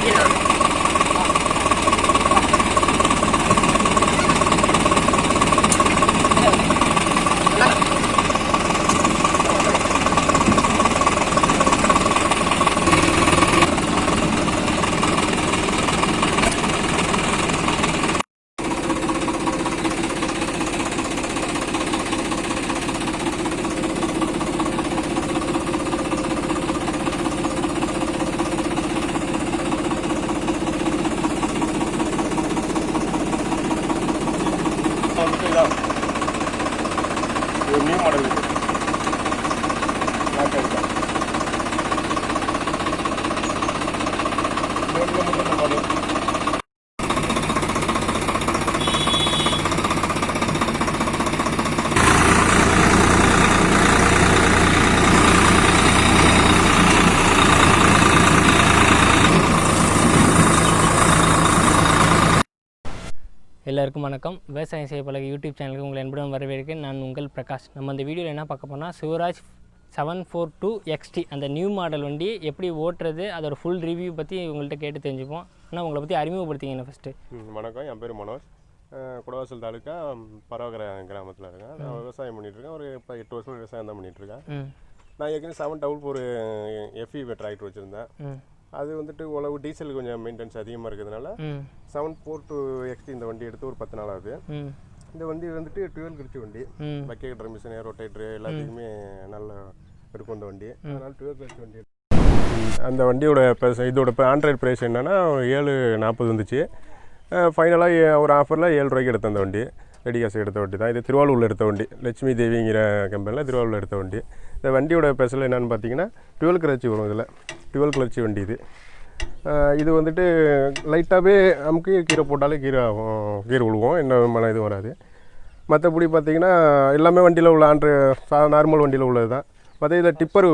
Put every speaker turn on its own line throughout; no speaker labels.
New model
எல்லாருக்கும் வணக்கம். விவசாயம் செய்ய பழக யூடியூப் சேனலுக்கு உங்களை என்புடன் வரவேற்கிறேன். நான் உங்கள் பிரகாஷ். நம்ம அந்த வீடியோவில் என்ன பார்க்க போனால் Swaraj 742 XT அந்த நியூ மாடல் வண்டி எப்படி ஓட்டுறது, அதோட ஃபுல் ரிவ்யூ பற்றி உங்கள்கிட்ட கேட்டு தெரிஞ்சுப்போம். ஆனால் உங்களை பற்றி அறிமுகப்படுத்திங்க ஃபஸ்ட்டு.
வணக்கம், என் பேர் மனோஜ். குடவாசல் தாலுக்கா பரவகர கிராமத்தில் இருக்கேன். நான் விவசாயம் பண்ணிகிட்ருக்கேன். ஒரு இப்போ 8 வருஷம் விவசாயம் தான் பண்ணிகிட்ருக்கேன். நான் ஏற்கனவே 744 FE டிராக்டர் வச்சுருந்தேன். அது வந்துட்டு உழவு டீசல் கொஞ்சம் மெயின்டெனன்ஸ் அதிகமாக இருக்கிறதுனால 742 XT இந்த வண்டி எடுத்து ஒரு 10 நாள் ஆகுது. இந்த வண்டி வந்துட்டு 12 கிரிச்சி வண்டி, பக்கெட் மிஷின், ரொட்டேட்டரு எல்லாத்துக்குமே நல்ல இருக்கும் இந்த வண்டி. அதனால் 12 கிரிச்சி வண்டி. அந்த வண்டியோட இதோட ஆண்ட்ராய்டு ப்ரைஸ் என்னென்னா 740 வந்துச்சு. ஃபைனலாக ஒரு ஆஃபரில் 7 ரூபாய்க்கு எடுத்த அந்த வண்டி. ரெடி காசு எடுத்த வண்டி தான் இது. திருவாரூரில் எடுத்த வண்டி, லட்சுமி தேவிங்கிற கம்பெனியில் திருவாரூரில் எடுத்த வண்டி. இந்த வண்டியோட ஸ்பெஷல் என்னென்னு பார்த்தீங்கன்னா 12 கிளர்ச்சி வரும். இதில் 12 கிளர்ச்சி வண்டி இது. இது வந்துட்டு லைட்டாகவே நமக்கு கீரை போட்டாலே கீரை விழுவோம், என்ன மன இது வராது. மற்றபடி பார்த்திங்கன்னா எல்லாமே வண்டியில் உள்ள நார்மல் வண்டியில் உள்ளது தான். மற்ற இதில் டிப்பரு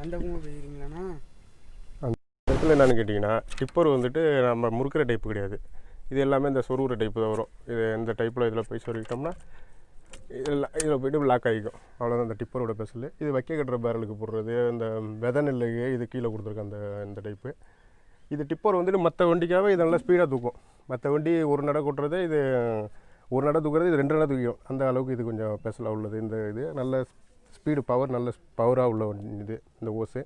அந்த இடத்துல என்னென்னு கேட்டிங்கன்னா, டிப்பர் வந்துட்டு நம்ம முறுக்கிற டைப்பு கிடையாது. இது எல்லாமே இந்த சொருகிற டைப்பு தான் வரும். இது இந்த டைப்பில் இதில் போய் சொருகிட்டோம்னா இதில் போய்ட்டு லாக் ஆகிக்கும். அவ்வளோதான் இந்த டிப்பரோட ஸ்பெஷல். இது வைக்க கட்டுற பேரலுக்கு போடுறது, இந்த விதை நெல்லுக்கு இது கீழே கொடுத்துருக்க இந்த டைப்பு. இது டிப்பர் வந்துட்டு மற்ற வண்டிக்காகவே இது நல்லா ஸ்பீடாக தூக்கும். மற்ற வண்டி ஒரு நடை கொட்டுறது, இது ஒரு நடை தூக்குறது, இது 2 நடை தூக்கும். அந்த அளவுக்கு இது கொஞ்சம் ஸ்பெஷலாக உள்ளது. இந்த இது நல்ல ஸ்பீடு நல்ல பவராக உள்ள இது இந்த ஓஸு.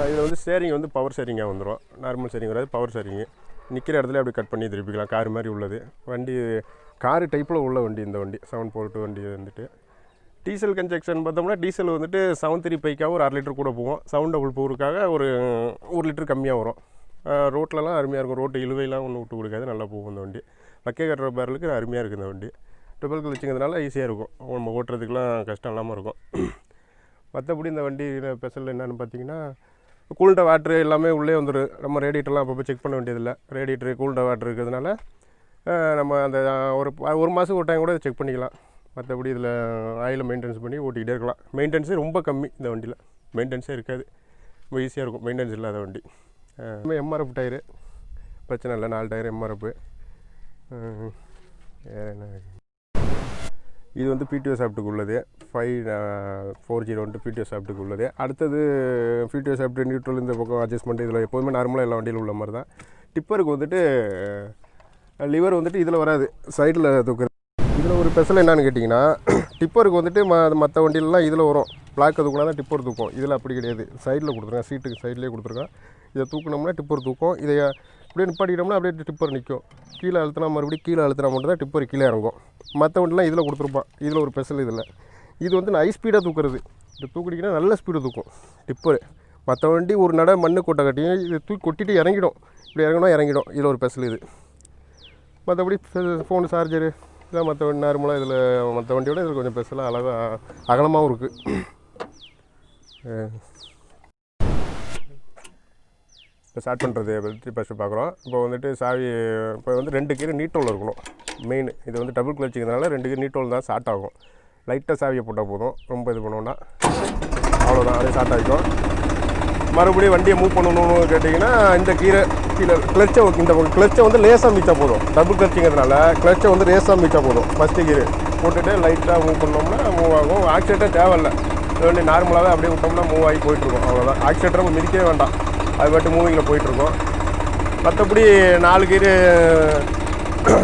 இதில் வந்து ஷேரிங் வந்து பவர் ஷேரிங்காக வந்துடும். நார்மல் ஷேரிங் வராது, பவர் ஷேரிங்கு. நிற்கிற இடத்துல அப்படி கட் பண்ணி திருப்பிக்கலாம். கார் மாதிரி உள்ளது வண்டி. காரு டைப்பில் உள்ள வண்டி இந்த வண்டி 742 வண்டி வந்துட்டு. டீசல் கன்ஜெக்ஷன் பார்த்தோம்னா டீசல் வந்துட்டு 735க்காக ஒரு 1/2 லிட்டர் கூட போகும். 744க்காக ஒரு 1 லிட்டர் கம்மியாக வரும். ரோட்லலாம் அருமையாக இருக்கும். ரோட்டு இழுவையெல்லாம் ஒன்றும் விட்டு கொடுக்காது, நல்லா போகும் இந்த வண்டி. வைக்க கட்டுற பேரலுக்கு அருமையாக இருக்குது இந்த வண்டி. ட்ரிபிள் கிளச்சுங்கிறதுனால ஈஸியாக இருக்கும், நம்ம ஓட்டுறதுக்கெலாம் கஷ்டம் இல்லாமல் இருக்கும். மற்றபடி இந்த வண்டி ஸ்பெஷல் என்னென்னு பார்த்தீங்கன்னா, கூல்ட வாட்ரு எல்லாமே உள்ளே வந்துடும். நம்ம ரேடியேட்டர்லாம் அப்பப்போ செக் பண்ண வேண்டியதில்லை. ரேடியேட்டரு கூல்ட வாட்ரு இருக்கிறதுனால நம்ம அந்த ஒரு மாதம் ஒரு டைம் கூட செக் பண்ணிக்கலாம். மற்றபடி இதில் ஆயிலை மெயின்டெனன்ஸ் பண்ணி ஓட்டிக்கிட்டே இருக்கலாம். மெயின்டெனன்ஸே ரொம்ப கம்மி இந்த வண்டியில். மெயின்டெனன்ஸே இருக்காது, ரொம்ப ஈஸியாக இருக்கும். மெயின்டெனன்ஸ் இல்லாத வண்டி. எம்ஆர்எஃப் டயரு பிரச்சனை இல்லை, 4 டயர் எம்ஆர்எஃப். வேறு என்ன, இது வந்து பிடிஓ சாஃப்ட்டுக்கு உள்ளது. 5401 பிடிஓ சாஃப்ட்டுக்கு உள்ளது. அடுத்தது பிடிஓ சாஃப்ட்டு நியூட்ரல் இந்த பக்கம் அட்ஜஸ்ட்மெண்ட் இதில் எப்போதுமே நார்மலாக எல்லா வண்டியில் உள்ள மாதிரி தான். டிப்பருக்கு வந்துட்டு லிவர் வந்துட்டு இதில் வராது, சைடில் தூக்குறது. இதில் ஒரு ஸ்பெஷல் என்னென்னு கேட்டிங்கன்னா, டிப்பருக்கு வந்துட்டு மற்ற வண்டியிலலாம் இதில் வரும், பிளாக் தூக்கினா தான் டிப்பர் தூக்கும். இதில் அப்படி கிடையாது, சைடில் கொடுத்துருக்கேன். சீட்டுக்கு சைட்லேயே கொடுத்துருக்கேன். இதை தூக்கினோம்னா டிப்பர் தூக்கும். இதை அப்படியே நிப்பாட்டிக்கிட்டோம்னா அப்படியே டிப்பர் நிற்கும். கீழே அழுத்தினா மறுபடியும் கீழே அழுத்தினா மட்டும் தான் டிப்பர் கீழே இறங்கும். மற்ற வண்டிலாம் இதில் கொடுத்துருப்பான். இதில் ஒரு ஸ்பெஷல் இதில். இது வந்து ஹை ஸ்பீடாக தூக்குறது. இது தூக்கிட்டிங்கன்னா நல்ல ஸ்பீடு தூக்கும் டிப்பர். மற்ற வண்டி ஒரு நடை மண்ணு கொட்டை கட்டியும் இது தூக்கி கொட்டிட்டு இறங்கிடும். இப்படி இறங்கிடும். இதில் ஒரு ஸ்பெஷல் இது. மற்றபடி ஃபோனு சார்ஜரு இதான் மற்ற வண்டி நார்மலாக இதில் மற்ற வண்டியோட இதில் கொஞ்சம் ஸ்பெஷலாக அழகாக அகலமாகவும் இருக்குது. இப்போ ஸ்டார்ட் பண்ணுறது பற்றி ஃபஸ்ட்டு பார்க்குறோம். இப்போ வந்துட்டு சாவி இப்போ வந்து 2 கீரை நீட்டோவில் இருக்கணும் மெயின். இது வந்து டபுள் கிளச்சுங்கிறதுனால 2 கீரை நீட்டோவில் தான் ஸ்டார்ட் ஆகும். லைட்டாக சாவியை போட்டால் போதும், ரொம்ப இது பண்ணோன்னா அவ்வளோதான், அதே ஸ்டார்ட் ஆகிக்கும். மறுபடியும் வண்டியை மூவ் பண்ணணும்னு கேட்டிங்கன்னா இந்த கீரை கீழே கிளச்சை இந்த கிளச்சை வந்து லேசாக மீச்சா போதும். டபுள் கிளச்சிங்கிறதுனால கிளச்சை வந்து லேசாக மீச்சா போதும். ஃபஸ்ட்டு கீரை போட்டுட்டு லைட்டாக மூவ் பண்ணோம்னா மூவ் ஆகும். ஆக்சிலேட்டர் தேவையில்லை, இது வண்டி நார்மலாகவே அப்படியே விட்டோம்னா மூவ் ஆகி போயிட்டுருக்கும். அவ்வளோதான். ஆக்சிலேட்டர் நம்ம மிதிக்கவே வேண்டாம், அது பாட்டு மூவிங்கில் போயிட்டுருக்கோம். மற்றபடி 4 கீரு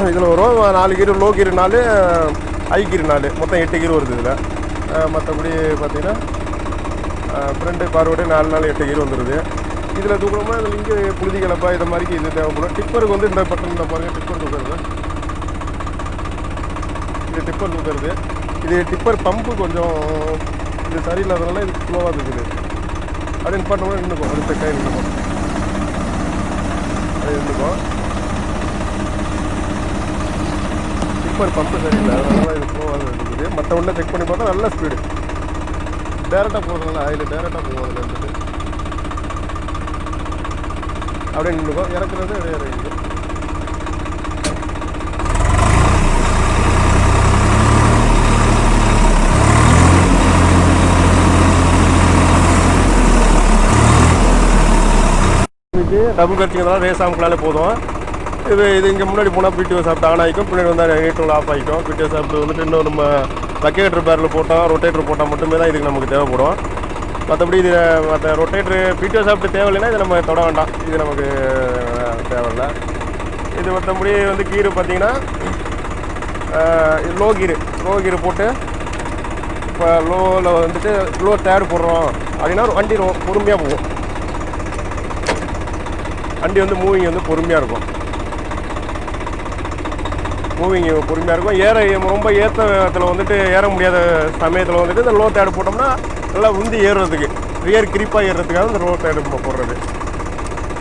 இதில் வரும், 4 கீரு லோ கீரு 4, ஹை கீரு 4, மொத்தம் 8 கீரு வருது இதில். மற்றபடி பார்த்திங்கன்னா ஃப்ரண்ட்டு ஃபார்வேர்டு 4 8 கீரு வந்துடுது. இதில் தூக்கணும்னா இதில் இங்கே புழுதி கலப்பா இதை மாதிரிக்கு இது தேவைப்படும். டிப்பருக்கு வந்து இந்த பட்டன் இந்த பாருங்கள், டிப்பர் தூக்குறது. இது டிப்பர் தூக்குறது. இது டிப்பர் பம்பு கொஞ்சம் இது சரியில்லாதனால இது ஸ்லோவாக இருக்குது. அது நிப்பாட்டோம்னா நின்றுக்கும், அது செக்காக நின்றுக்கும், அது நின்றுக்கும். டிப்பர் பம்பு சரியில்லை, அதனால இது ஸ்லோவாக இருக்குது. மற்ற ஒன்றை செக் பண்ணி பார்த்தா நல்ல ஸ்பீடு, டேரெக்டாக போகிறதுனால அதில் டேரெக்டாக போகும். அதில் இருந்துட்டு அப்படியே நின்றுக்கும், இறக்குறது அப்படியே இறங்குது. டபுள் கட்டிங்கிறதுனால ரேஸ் ஆகும்னாலே போதும். இது இங்கே முன்னாடி போனால் பிடிஓ சாப்பிட்டு ஆன் ஆகிக்கும், பின்னாடி வந்தால் நீட்டோல் ஆஃப் ஆகிக்கும். பிடிஓ சாப்பிட்டு வந்துட்டு இன்னும் நம்ம பக்கேட்டர் பேரில் போட்டோம், ரொட்டேட்டர் போட்டால் மட்டுமே தான் இதுக்கு நமக்கு தேவைப்படும். மற்றபடி இது மற்ற ரொட்டேட்ரு பிடிஓ சாப்பிட்டு தேவையில்லைன்னா இதை நம்ம தொட வேண்டாம், இது நமக்கு தேவையில்லை. இது மற்றபடி வந்து கீரு பார்த்திங்கன்னா லோ கீரு போட்டு இப்போ லோவில் வந்துட்டு லோ டயர் போடுறோம் அப்படின்னா வண்டி பொறுமையாக போகும். வண்டி வந்து மூவிங் வந்து பொறுமையாக இருக்கும், மூவிங் பொறுமையாக இருக்கும். ரொம்ப ஏற்றத்தில் வந்துட்டு ஏற முடியாத சமயத்தில் வந்துட்டு இந்த லோ டயர் போட்டோம்னா நல்லா உந்தி ஏறுறதுக்கு, ரியர் கிரிப்பாக ஏறுறதுக்காக இந்த லோ டயர் போடுறது.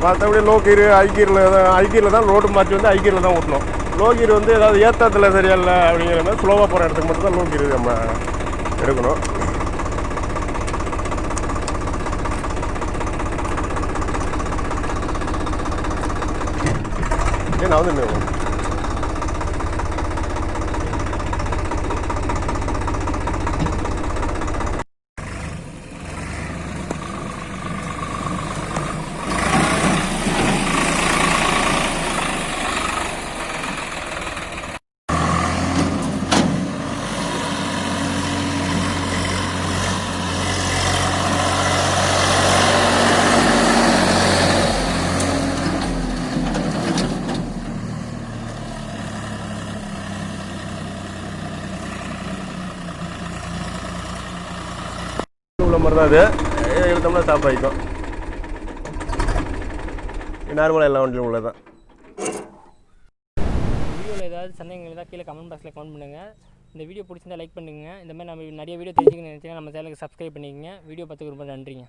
மற்றபடி லோ கீரு ஐகீரில் தான் ரோடு மாற்றி வந்து ஐகீரில் தான் ஓட்டணும். லோ கீர் வந்து ஏதாவது ஏற்றத்தில் சரியா இல்லை அப்படிங்கிற மாதிரி ஸ்லோவாக போகிற இடத்துக்கு மட்டும் தான் லோ கீரு நம்ம எடுக்கணும். நான் வந்து உள்ள மாதிரி தான். அது எடுத்தோம்னா ஸ்டாப் ஆகிக்கும், நார்மலாக எல்லா வண்டியும் உள்ளது தான்.
வீடியோவில் ஏதாவது சந்தேகங்கள் ஏதாவது கீழே கமெண்ட் பாக்ஸில் கமெண்ட் பண்ணுங்கள். இந்த வீடியோ பிடிச்சிருந்தா லைக் பண்ணுங்கள். இந்த மாதிரி நம்ம நிறைய வீடியோ தெரிஞ்சுக்கணும்னு நினச்சிங்கன்னா நம்ம சேனலுக்கு சப்ஸ்கிரைப் பண்ணிக்கங்க. வீடியோ பார்த்துக்கு ரொம்ப நன்றிங்க.